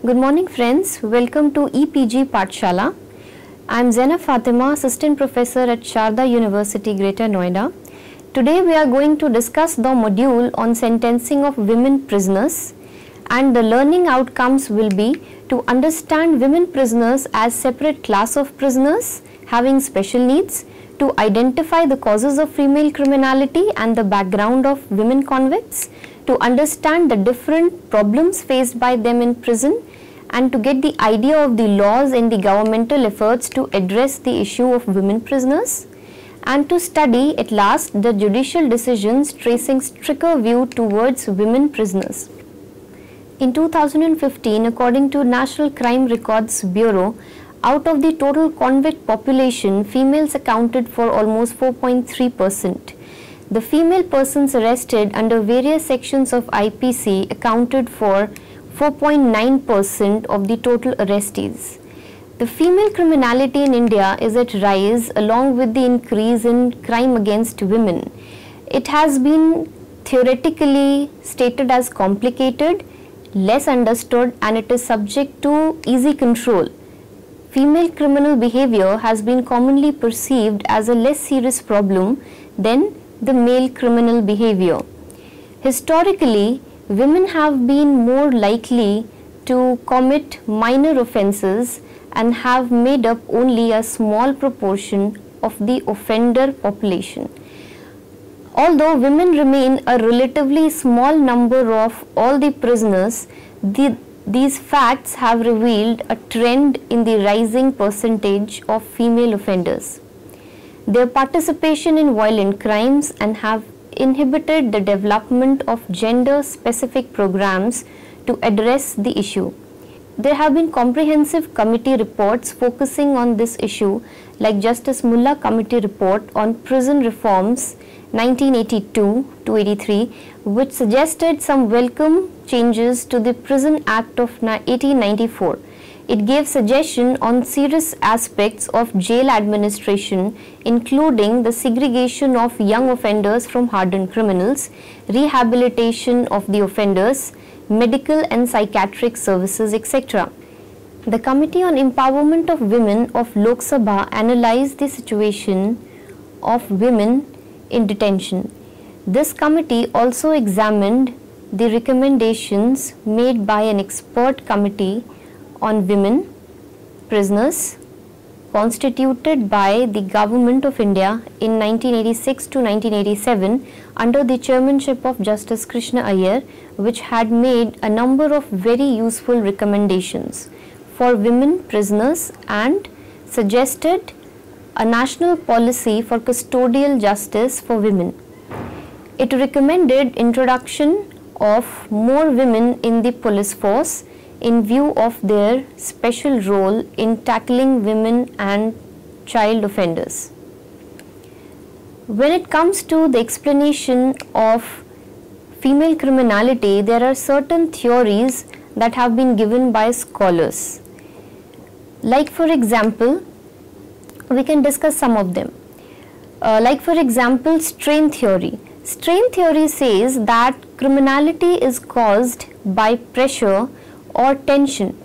Good morning friends, welcome to EPG Pathshala. I am Zainab Fatima, Assistant Professor at Sharda University, Greater Noida. Today we are going to discuss the module on sentencing of women prisoners, and the learning outcomes will be to understand women prisoners as separate class of prisoners having special needs, to identify the causes of female criminality and the background of women convicts, to understand the different problems faced by them in prison, and to get the idea of the laws and the governmental efforts to address the issue of women prisoners, and to study at last the judicial decisions tracing stricter view towards women prisoners. In 2015, according to National Crime Records Bureau, out of the total convict population, females accounted for almost 4.3%. The female persons arrested under various sections of IPC accounted for 4.9% of the total arrestees. The female criminality in India is at rise along with the increase in crime against women. It has been theoretically stated as complicated, less understood, and it is subject to easy control. Female criminal behavior has been commonly perceived as a less serious problem than the male criminal behavior. Historically, women have been more likely to commit minor offences and have made up only a small proportion of the offender population. Although women remain a relatively small number of all the prisoners, these facts have revealed a trend in the rising percentage of female offenders. Their participation in violent crimes and have inhibited the development of gender-specific programs to address the issue. There have been comprehensive committee reports focusing on this issue, like Justice Mullah Committee Report on Prison Reforms 1982-83, which suggested some welcome changes to the Prison Act of 1894. It gave suggestion on serious aspects of jail administration, including the segregation of young offenders from hardened criminals, rehabilitation of the offenders, medical and psychiatric services, etc. The Committee on Empowerment of Women of Lok Sabha analyzed the situation of women in detention. This committee also examined the recommendations made by an expert committee on women prisoners constituted by the Government of India in 1986 to 1987 under the chairmanship of Justice Krishna Iyer, which had made a number of very useful recommendations for women prisoners and suggested a national policy for custodial justice for women. It recommended introduction of more women in the police force in view of their special role in tackling women and child offenders. When it comes to the explanation of female criminality, there are certain theories that have been given by scholars. Like for example, we can discuss some of them. Like for example, strain theory. Strain theory says that criminality is caused by pressure or tension.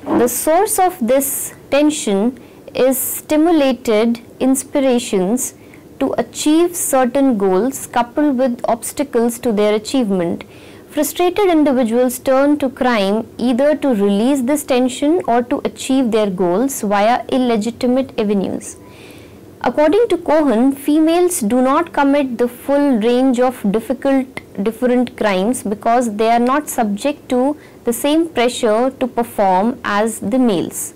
The source of this tension is stimulated inspirations to achieve certain goals coupled with obstacles to their achievement. Frustrated individuals turn to crime either to release this tension or to achieve their goals via illegitimate avenues. According to Cohen, females do not commit the full range of different crimes because they are not subject to the same pressure to perform as the males.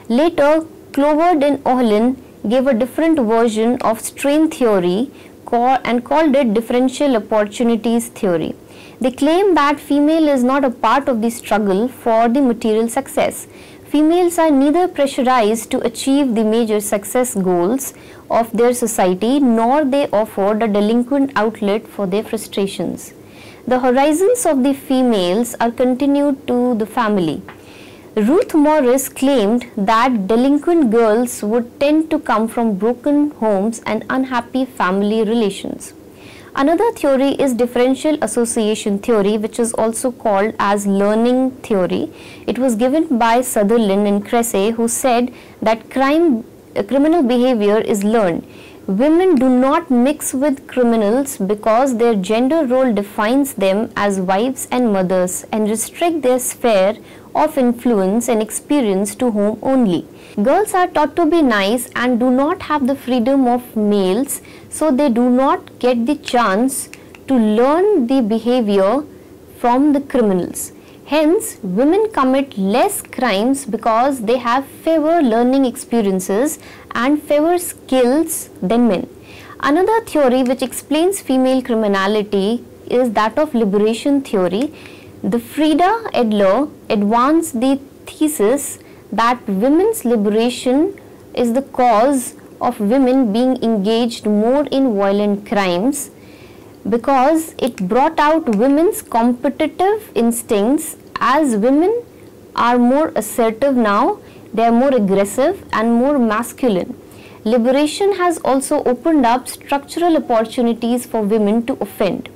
Later, Cloverd and Ohlin gave a different version of strain theory and called it differential opportunities theory. They claim that female is not a part of the struggle for the material success. Females are neither pressurized to achieve the major success goals of their society, nor they afford a delinquent outlet for their frustrations. The horizons of the females are continued to the family. Ruth Morris claimed that delinquent girls would tend to come from broken homes and unhappy family relations. Another theory is differential association theory, which is also called as learning theory. It was given by Sutherland and Cressy, who said that criminal behavior is learned. Women do not mix with criminals because their gender role defines them as wives and mothers and restrict their sphere of influence and experience to home only. Girls are taught to be nice and do not have the freedom of males, so they do not get the chance to learn the behavior from the criminals. Hence, women commit less crimes because they have fewer learning experiences and fewer skills than men. Another theory which explains female criminality is that of liberation theory. The Frida Adler advanced the thesis that women's liberation is the cause of women being engaged more in violent crimes because it brought out women's competitive instincts. As women are more assertive now, they are more aggressive and more masculine. Liberation has also opened up structural opportunities for women to offend.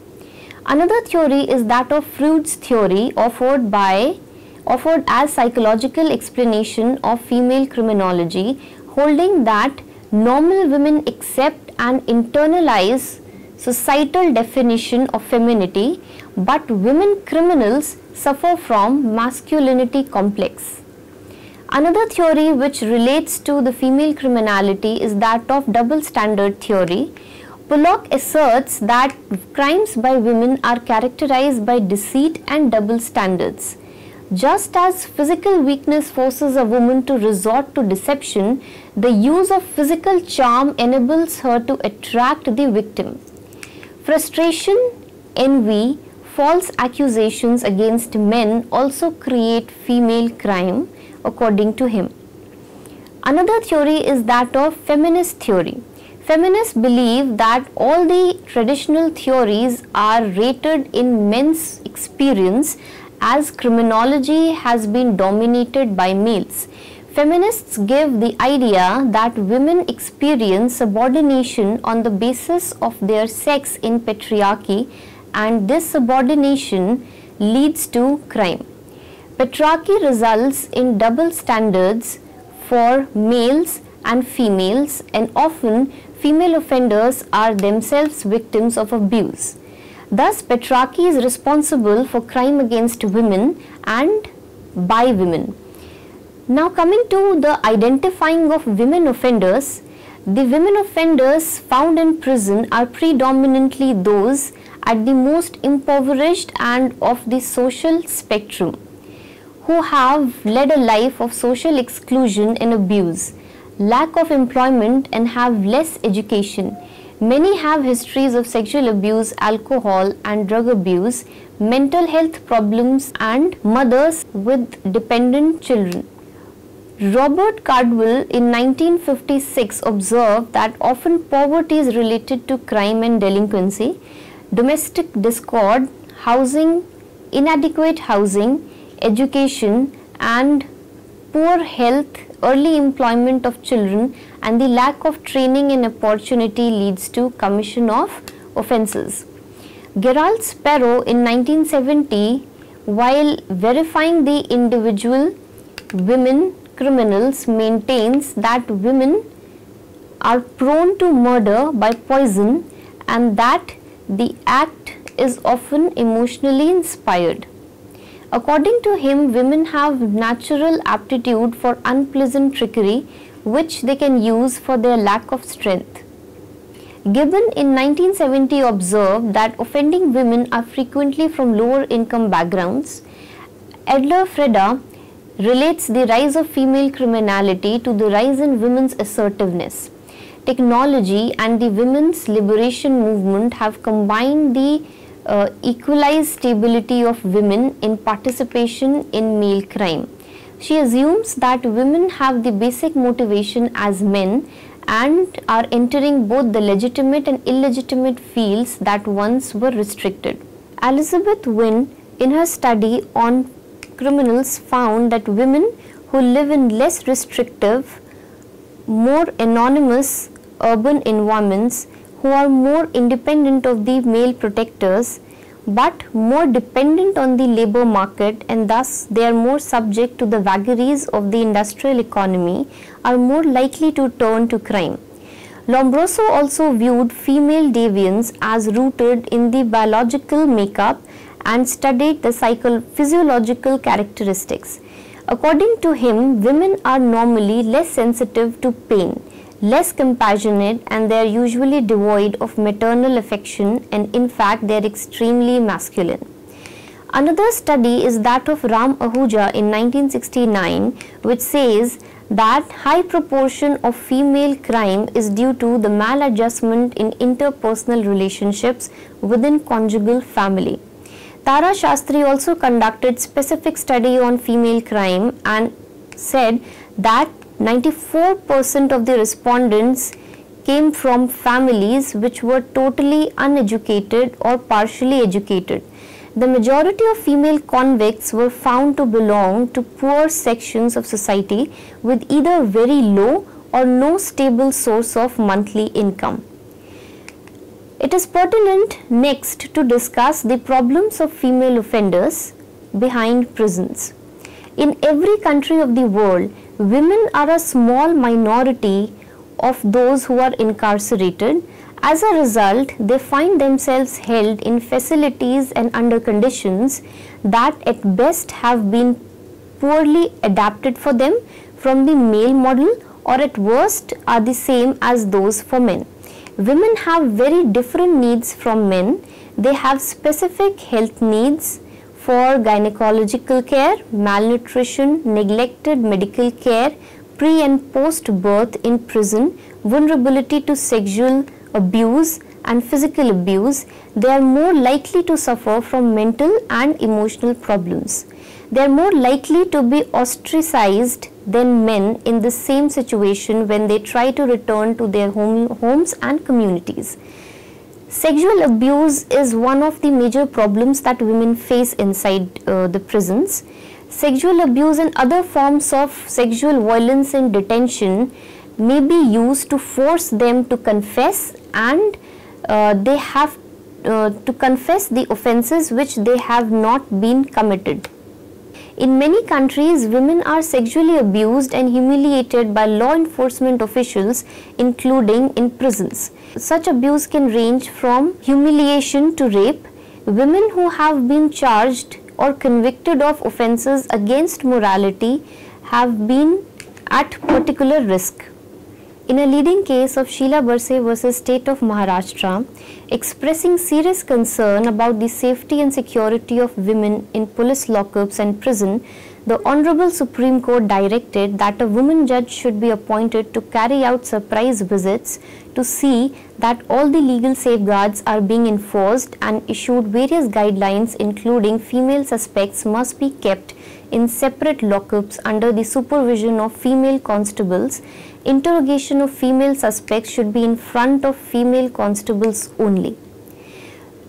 Another theory is that of Freud's theory, offered as psychological explanation of female criminology, holding that normal women accept and internalize societal definition of femininity, but women criminals suffer from masculinity complex. Another theory which relates to the female criminality is that of double standard theory. Pollock asserts that crimes by women are characterized by deceit and double standards. Just as physical weakness forces a woman to resort to deception, the use of physical charm enables her to attract the victim. Frustration, envy, false accusations against men also create female crime, according to him. Another theory is that of feminist theory. Feminists believe that all the traditional theories are rooted in men's experience, as criminology has been dominated by males. Feminists give the idea that women experience subordination on the basis of their sex in patriarchy, and this subordination leads to crime. Patriarchy results in double standards for males and females, and often female offenders are themselves victims of abuse. Thus, patriarchy is responsible for crime against women and by women. Now, coming to the identifying of women offenders, the women offenders found in prison are predominantly those at the most impoverished and of the social spectrum, who have led a life of social exclusion and abuse, lack of employment, and have less education. Many have histories of sexual abuse, alcohol and drug abuse, mental health problems, and mothers with dependent children. Robert Caldwell in 1956 observed that often poverty is related to crime and delinquency, domestic discord, housing, inadequate housing, education, and poor health, early employment of children, and the lack of training and opportunity leads to commission of offences. Gerald Sparrow in 1970, while verifying the individual women criminals, maintains that women are prone to murder by poison and that the act is often emotionally inspired. According to him, women have natural aptitude for unpleasant trickery, which they can use for their lack of strength. Gibbon in 1970 observed that offending women are frequently from lower income backgrounds. Adler Freda relates the rise of female criminality to the rise in women's assertiveness. Technology and the women's liberation movement have combined the equalized stability of women in participation in male crime. She assumes that women have the basic motivation as men and are entering both the legitimate and illegitimate fields that once were restricted. Elizabeth Wynne, in her study on criminals, found that women who live in less restrictive, more anonymous urban environments, who are more independent of the male protectors but more dependent on the labor market, and thus they are more subject to the vagaries of the industrial economy, are more likely to turn to crime. Lombroso also viewed female deviance as rooted in the biological makeup and studied the physiological characteristics. According to him, women are normally less sensitive to pain, less compassionate, and they are usually devoid of maternal affection, and in fact they are extremely masculine. Another study is that of Ram Ahuja in 1969, which says that high proportion of female crime is due to the maladjustment in interpersonal relationships within conjugal family. Tara Shastri also conducted specific study on female crime and said that 94% of the respondents came from families which were totally uneducated or partially educated. The majority of female convicts were found to belong to poor sections of society with either very low or no stable source of monthly income. It is pertinent next to discuss the problems of female offenders behind prisons. In every country of the world, women are a small minority of those who are incarcerated. As a result, they find themselves held in facilities and under conditions that at best have been poorly adapted for them from the male model, or at worst are the same as those for men. Women have very different needs from men. They have specific health needs for gynecological care, malnutrition, neglected medical care, pre and post birth in prison, vulnerability to sexual abuse and physical abuse. They are more likely to suffer from mental and emotional problems. They are more likely to be ostracized than men in the same situation when they try to return to their homes and communities. Sexual abuse is one of the major problems that women face inside the prisons. Sexual abuse and other forms of sexual violence in detention may be used to force them to confess, and they have to confess the offences which they have not been committed. In many countries, women are sexually abused and humiliated by law enforcement officials, including in prisons. Such abuse can range from humiliation to rape. Women who have been charged or convicted of offences against morality have been at particular risk. In a leading case of Sheila Barse versus State of Maharashtra, expressing serious concern about the safety and security of women in police lockups and prison, the Honorable Supreme Court directed that a woman judge should be appointed to carry out surprise visits to see that all the legal safeguards are being enforced, and issued various guidelines including female suspects must be kept in separate lockups under the supervision of female constables. Interrogation of female suspects should be in front of female constables only.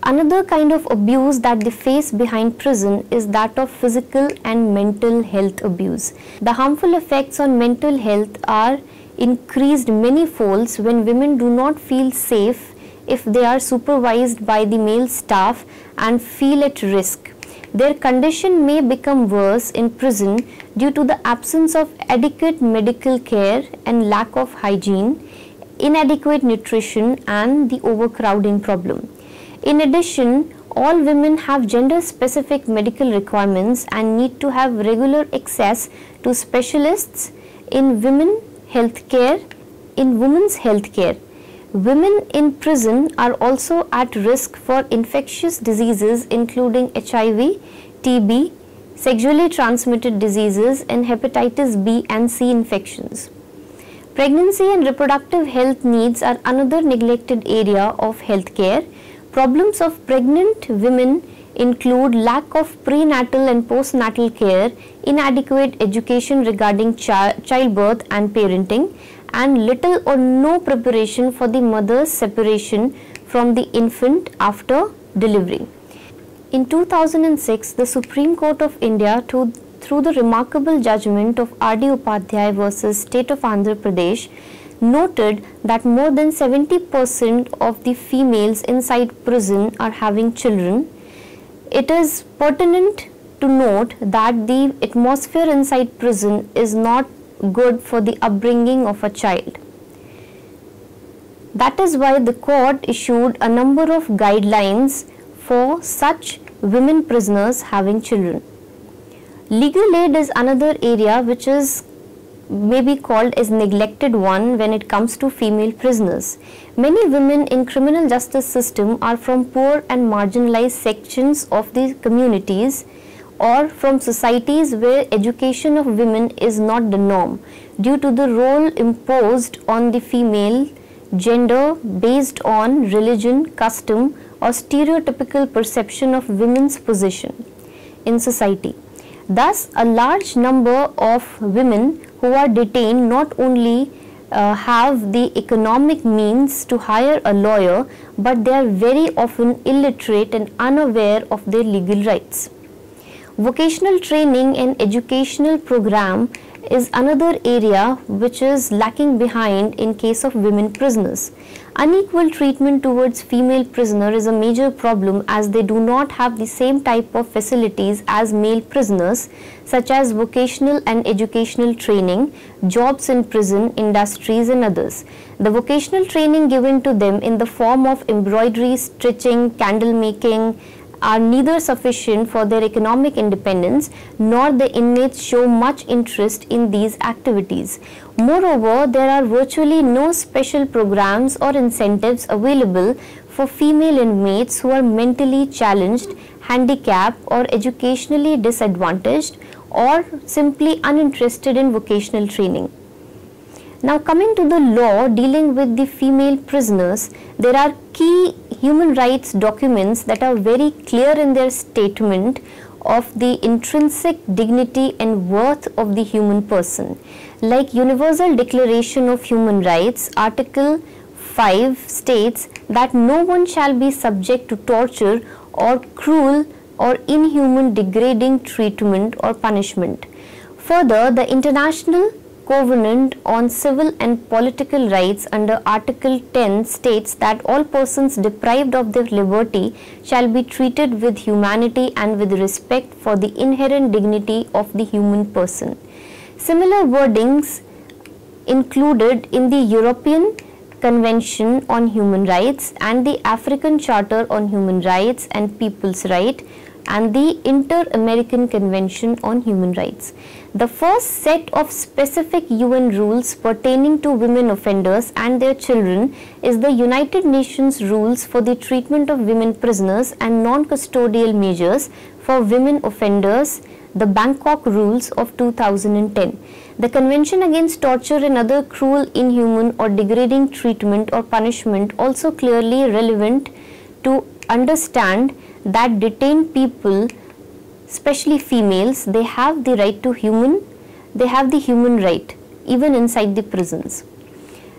Another kind of abuse that they face behind prison is that of physical and mental health abuse. The harmful effects on mental health are increased many folds when women do not feel safe if they are supervised by the male staff and feel at risk. Their condition may become worse in prison due to the absence of adequate medical care and lack of hygiene, inadequate nutrition, and the overcrowding problem. In addition, all women have gender-specific medical requirements and need to have regular access to specialists in women's healthcare. Women in prison are also at risk for infectious diseases including HIV, TB, sexually transmitted diseases, and hepatitis B and C infections. Pregnancy and reproductive health needs are another neglected area of healthcare. Problems of pregnant women include lack of prenatal and postnatal care, inadequate education regarding childbirth and parenting, and little or no preparation for the mother's separation from the infant after delivery. In 2006, the Supreme Court of India, through the remarkable judgment of R.D. Upadhyay versus State of Andhra Pradesh, noted that more than 70% of the females inside prison are having children. It is pertinent to note that the atmosphere inside prison is not good for the upbringing of a child. That is why the court issued a number of guidelines for such women prisoners having children. Legal aid is another area which is maybe called as neglected one when it comes to female prisoners. Many women in criminal justice system are from poor and marginalized sections of the communities or from societies where education of women is not the norm due to the role imposed on the female gender based on religion, custom or stereotypical perception of women's position in society. Thus, a large number of women who are detained not only have the economic means to hire a lawyer, but they are very often illiterate and unaware of their legal rights. Vocational training and educational program is another area which is lacking behind in case of women prisoners. Unequal treatment towards female prisoner is a major problem as they do not have the same type of facilities as male prisoners such as vocational and educational training, jobs in prison, industries and others. The vocational training given to them in the form of embroidery, stitching, candle making, are neither sufficient for their economic independence nor the inmates show much interest in these activities. Moreover, there are virtually no special programs or incentives available for female inmates who are mentally challenged, handicapped or educationally disadvantaged or simply uninterested in vocational training. Now coming to the law dealing with the female prisoners, there are key human rights documents that are very clear in their statement of the intrinsic dignity and worth of the human person. Like Universal Declaration of Human Rights, Article 5 states that no one shall be subject to torture or cruel or inhuman degrading treatment or punishment. Further, the International Covenant on Civil and Political Rights under Article 10 states that all persons deprived of their liberty shall be treated with humanity and with respect for the inherent dignity of the human person. Similar wordings included in the European Convention on Human Rights and the African Charter on Human Rights and People's Rights and the Inter-American Convention on Human Rights. The first set of specific UN rules pertaining to women offenders and their children is the United Nations Rules for the Treatment of Women Prisoners and Non-Custodial Measures for Women Offenders, the Bangkok Rules of 2010. The Convention Against Torture and Other Cruel, Inhuman or Degrading Treatment or Punishment also clearly relevant to understand that detained people, especially females, they have the right to human right even inside the prisons.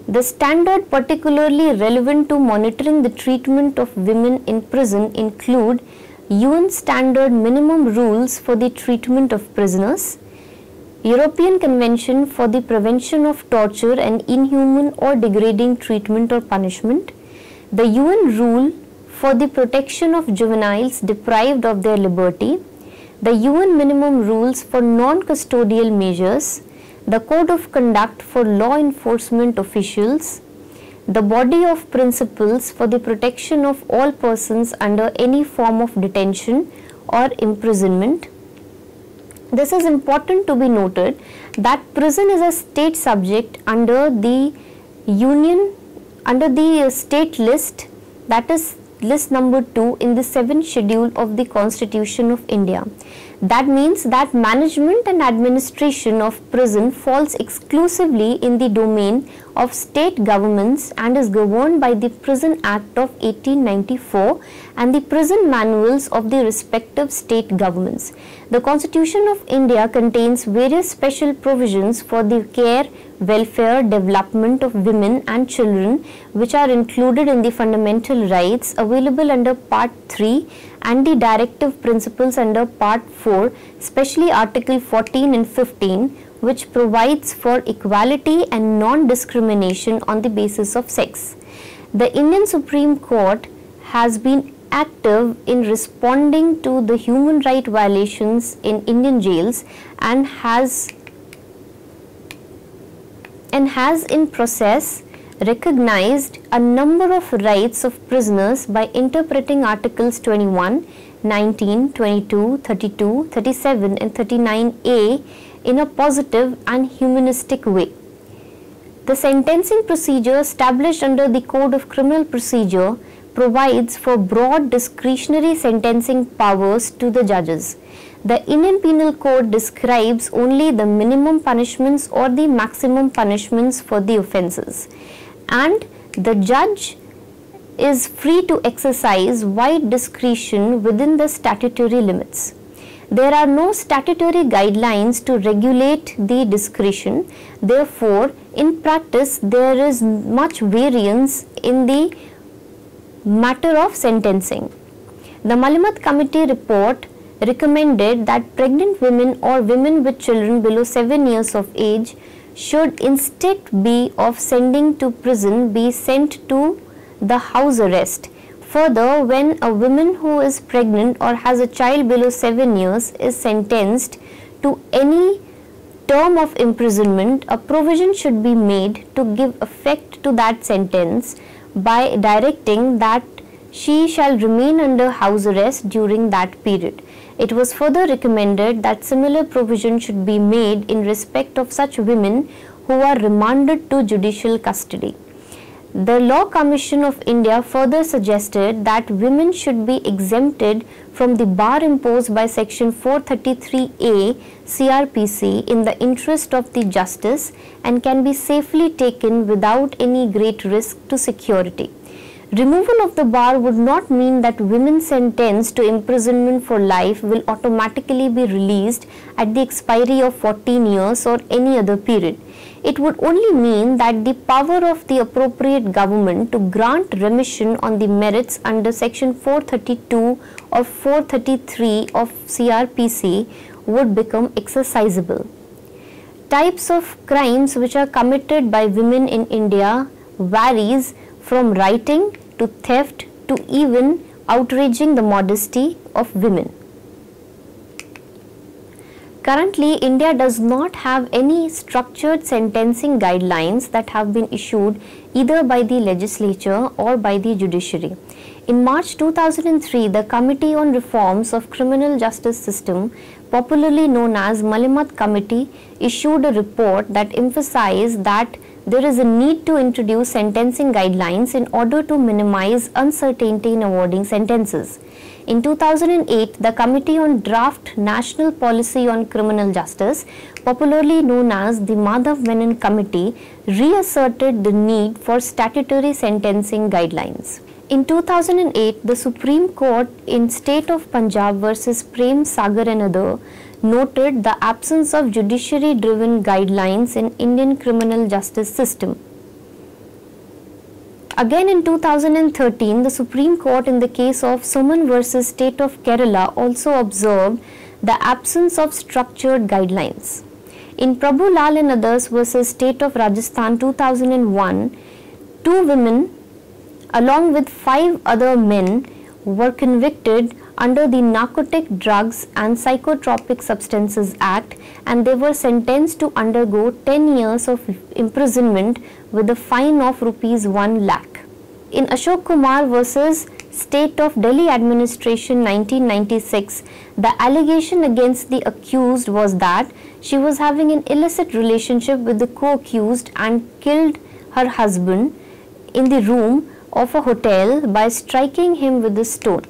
The standard particularly relevant to monitoring the treatment of women in prison include UN Standard Minimum Rules for the Treatment of Prisoners, European Convention for the Prevention of Torture and Inhuman or Degrading Treatment or Punishment, the UN Rule for the Protection of Juveniles Deprived of Their Liberty, the UN Minimum Rules for Non-Custodial Measures, the Code of Conduct for Law Enforcement Officials, the Body of Principles for the Protection of All Persons under any form of detention or imprisonment. This is important to be noted that prison is a state subject under the state list, that is list number 2 in the 7th schedule of the Constitution of India. That means that management and administration of prison falls exclusively in the domain of state governments and is governed by the Prison Act of 1894 and the prison manuals of the respective state governments. The Constitution of India contains various special provisions for the care, welfare, development of women and children, which are included in the fundamental rights available under Part 3 and the directive principles under Part 4, especially Article 14 and 15, which provides for equality and non-discrimination on the basis of sex. The Indian Supreme Court has been active in responding to the human right violations in Indian jails and has in process recognized a number of rights of prisoners by interpreting Articles 21, 19, 22, 32, 37 and 39A in a positive and humanistic way. The sentencing procedure established under the Code of Criminal Procedure provides for broad discretionary sentencing powers to the judges. The Indian Penal Code describes only the minimum punishments or the maximum punishments for the offences, and the judge is free to exercise wide discretion within the statutory limits. There are no statutory guidelines to regulate the discretion. Therefore, in practice, there is much variance in the matter of sentencing. The Malimat Committee report recommended that pregnant women or women with children below 7 years of age should, instead of sending to prison, be sent to the house arrest. Further, when a woman who is pregnant or has a child below 7 years is sentenced to any term of imprisonment, a provision should be made to give effect to that sentence by directing that she shall remain under house arrest during that period. It was further recommended that similar provision should be made in respect of such women who are remanded to judicial custody. The Law Commission of India further suggested that women should be exempted from the bar imposed by Section 433A CRPC in the interest of the justice and can be safely taken without any great risk to security. Removal of the bar would not mean that women sentenced to imprisonment for life will automatically be released at the expiry of 14 years or any other period. It would only mean that the power of the appropriate government to grant remission on the merits under Section 432 or 433 of CRPC would become exercisable. Types of crimes which are committed by women in India varies from rioting to theft to even outraging the modesty of women. Currently, India does not have any structured sentencing guidelines that have been issued either by the legislature or by the judiciary. In March 2003, the Committee on Reforms of Criminal Justice System, popularly known as Malimat Committee, issued a report that emphasized that there is a need to introduce sentencing guidelines in order to minimize uncertainty in awarding sentences. In 2008, the Committee on Draft National Policy on Criminal Justice, popularly known as the Madhav Menon Committee, reasserted the need for statutory sentencing guidelines. In 2008, the Supreme Court in State of Punjab versus Prem Sagar and other noted the absence of judiciary-driven guidelines in Indian criminal justice system. Again in 2013, the Supreme Court in the case of Suman versus State of Kerala also observed the absence of structured guidelines. In Prabhu Lal and others versus State of Rajasthan 2001, 2 women along with 5 other men were convicted under the Narcotic Drugs and Psychotropic Substances Act, and they were sentenced to undergo 10 years of imprisonment with a fine of ₹1 lakh. In Ashok Kumar versus State of Delhi Administration 1996, the allegation against the accused was that she was having an illicit relationship with the co-accused and killed her husband in the room of a hotel by striking him with a stone.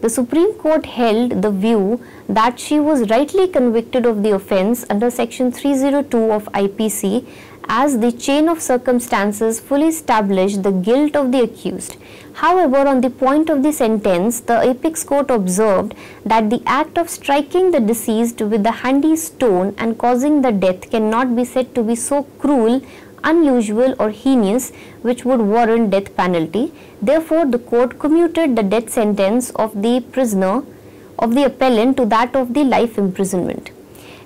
The Supreme Court held the view that she was rightly convicted of the offence under Section 302 of IPC, as the chain of circumstances fully established the guilt of the accused. However, on the point of the sentence, the Apex Court observed that the act of striking the deceased with the handy stone and causing the death cannot be said to be so cruel, unusual or heinous which would warrant death penalty. Therefore, the court commuted the death sentence of the prisoner, of the appellant, to that of the life imprisonment.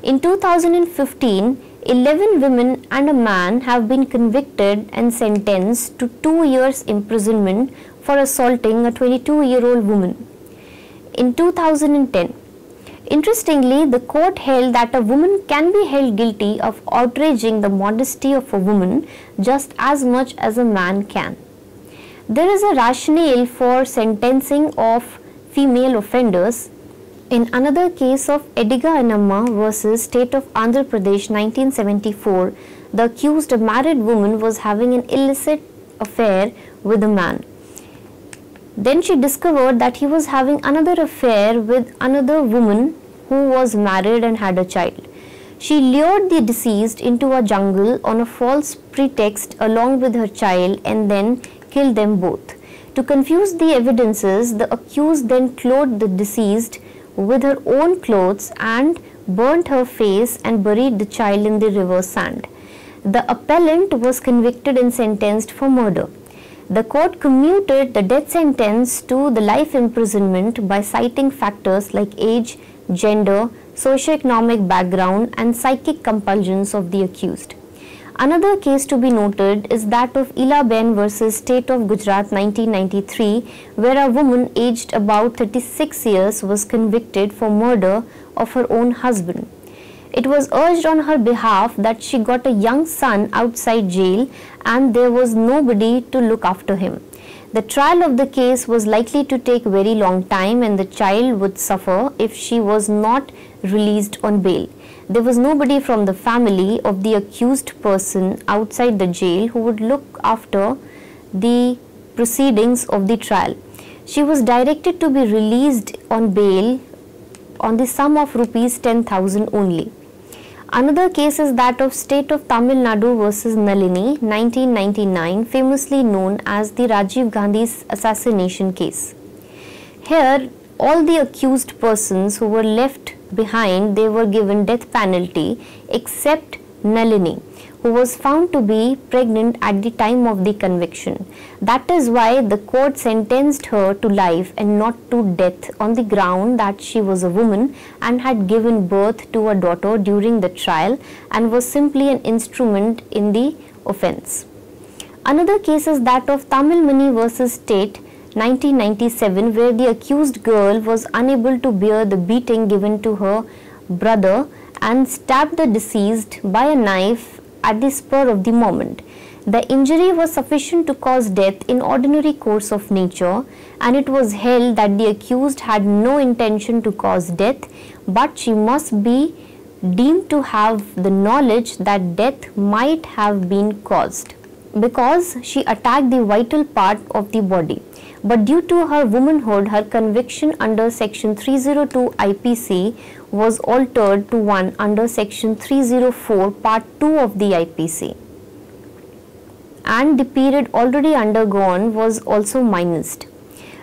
In 2015, 11 women and a man have been convicted and sentenced to 2 years imprisonment for assaulting a 22-year-old woman. In 2010, interestingly, the court held that a woman can be held guilty of outraging the modesty of a woman just as much as a man can. There is a rationale for sentencing of female offenders. In another case of Ediga Annamma versus State of Andhra Pradesh 1974, the accused, a married woman, was having an illicit affair with a man. Then she discovered that he was having another affair with another woman who was married and had a child. She lured the deceased into a jungle on a false pretext along with her child and then killed them both. To confuse the evidences, the accused then clothed the deceased with her own clothes and burnt her face and buried the child in the river sand. The appellant was convicted and sentenced for murder. The court commuted the death sentence to the life imprisonment by citing factors like age, gender, socioeconomic background and psychic compulsions of the accused. Another case to be noted is that of Ilaben versus State of Gujarat 1993, where a woman aged about 36 years was convicted for murder of her own husband. It was urged on her behalf that she got a young son outside jail and there was nobody to look after him. The trial of the case was likely to take a very long time and the child would suffer if she was not released on bail. There was nobody from the family of the accused person outside the jail who would look after the proceedings of the trial. She was directed to be released on bail on the sum of rupees 10,000 only. Another case is that of State of Tamil Nadu versus Nalini 1999, famously known as the Rajiv Gandhi assassination case. Here, all the accused persons who were left behind, they were given death penalty except Nalini, who was found to be pregnant at the time of the conviction. That is why the court sentenced her to life and not to death on the ground that she was a woman and had given birth to a daughter during the trial and was simply an instrument in the offence. Another case is that of Tamil Mani versus State 1997, where the accused girl was unable to bear the beating given to her brother and stabbed the deceased by a knife at the spur of the moment. The injury was sufficient to cause death in ordinary course of nature, and it was held that the accused had no intention to cause death, but she must be deemed to have the knowledge that death might have been caused because she attacked the vital part of the body. But due to her womanhood, her conviction under Section 302 IPC was altered to one under Section 304 Part 2 of the IPC, and the period already undergone was also minused.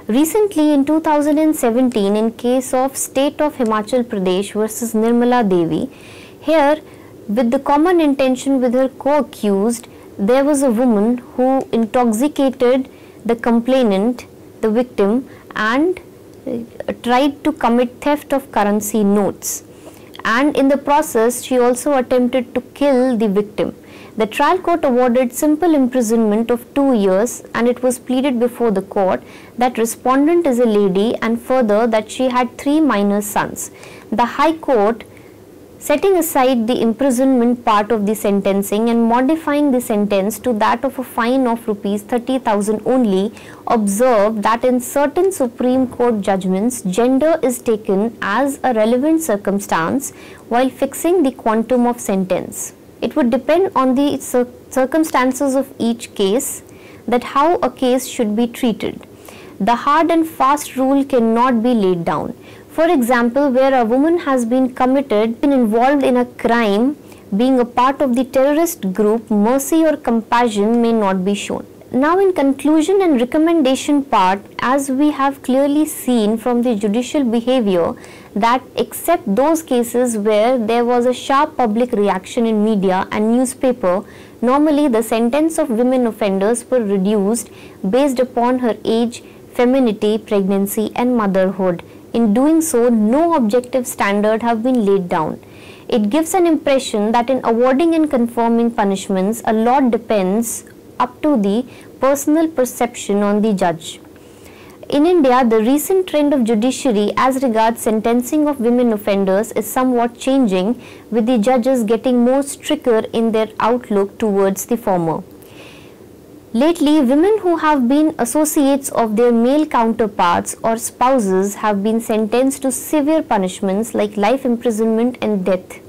Recently, in 2017, in case of State of Himachal Pradesh versus Nirmala Devi, here with the common intention with her co-accused, there was a woman who intoxicated the complainant, the victim, and tried to commit theft of currency notes, and in the process she also attempted to kill the victim. The trial court awarded simple imprisonment of 2 years, and it was pleaded before the court that respondent is a lady and further that she had 3 minor sons. The High Court, setting aside the imprisonment part of the sentencing and modifying the sentence to that of a fine of rupees 30,000 only, observed that in certain Supreme Court judgments, gender is taken as a relevant circumstance while fixing the quantum of sentence. It would depend on the circumstances of each case that how a case should be treated. The hard and fast rule cannot be laid down. For example, where a woman has been involved in a crime, being a part of the terrorist group, mercy or compassion may not be shown. Now, in conclusion and recommendation part, as we have clearly seen from the judicial behavior that except those cases where there was a sharp public reaction in media and newspaper, normally the sentence of women offenders were reduced based upon her age, femininity, pregnancy and motherhood. In doing so, no objective standard have been laid down. It gives an impression that in awarding and confirming punishments, a lot depends up to the personal perception on the judge. In India, the recent trend of judiciary as regards sentencing of women offenders is somewhat changing, with the judges getting more stricter in their outlook towards the former. Lately, women who have been associates of their male counterparts or spouses have been sentenced to severe punishments like life imprisonment and death.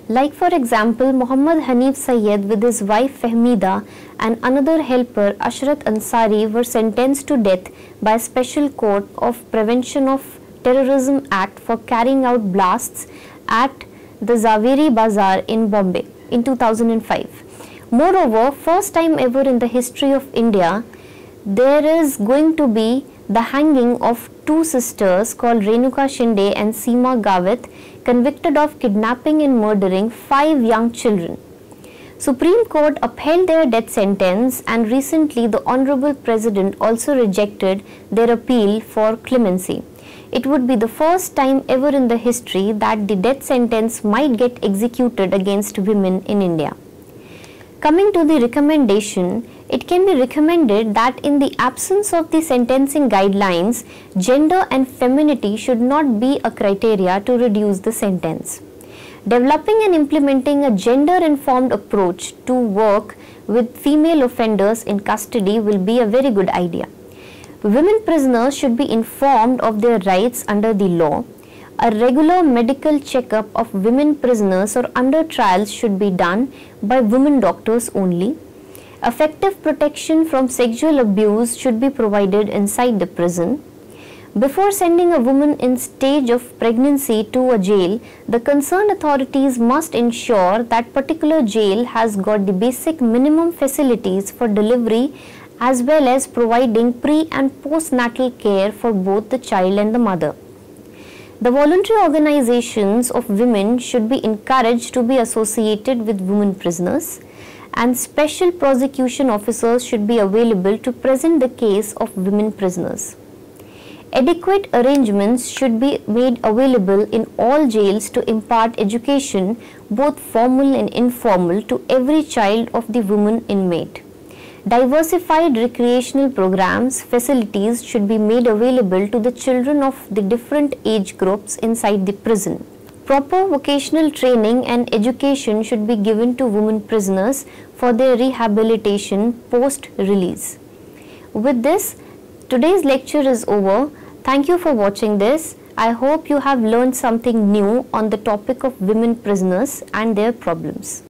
Like for example, Muhammad Hanif Syed with his wife Fahmida and another helper Ashrat Ansari were sentenced to death by a special court of Prevention of Terrorism Act for carrying out blasts at the Zaveri Bazaar in Bombay in 2005. Moreover, first time ever in the history of India, there is going to be the hanging of two sisters called Renuka Shinde and Seema Gavit, convicted of kidnapping and murdering 5 young children. Supreme Court upheld their death sentence, and recently the Honorable President also rejected their appeal for clemency. It would be the first time ever in the history that the death sentence might get executed against women in India. Coming to the recommendation, it can be recommended that in the absence of the sentencing guidelines, gender and femininity should not be a criteria to reduce the sentence. Developing and implementing a gender-informed approach to work with female offenders in custody will be a very good idea. Women prisoners should be informed of their rights under the law. A regular medical checkup of women prisoners or under trials should be done by women doctors only. Effective protection from sexual abuse should be provided inside the prison. Before sending a woman in stage of pregnancy to a jail, the concerned authorities must ensure that particular jail has got the basic minimum facilities for delivery as well as providing pre- and postnatal care for both the child and the mother. The voluntary organizations of women should be encouraged to be associated with women prisoners, and special prosecution officers should be available to present the case of women prisoners. Adequate arrangements should be made available in all jails to impart education, both formal and informal, to every child of the woman inmate. Diversified recreational programs, facilities should be made available to the children of the different age groups inside the prison. Proper vocational training and education should be given to women prisoners for their rehabilitation post-release. With this, today's lecture is over. Thank you for watching this. I hope you have learned something new on the topic of women prisoners and their problems.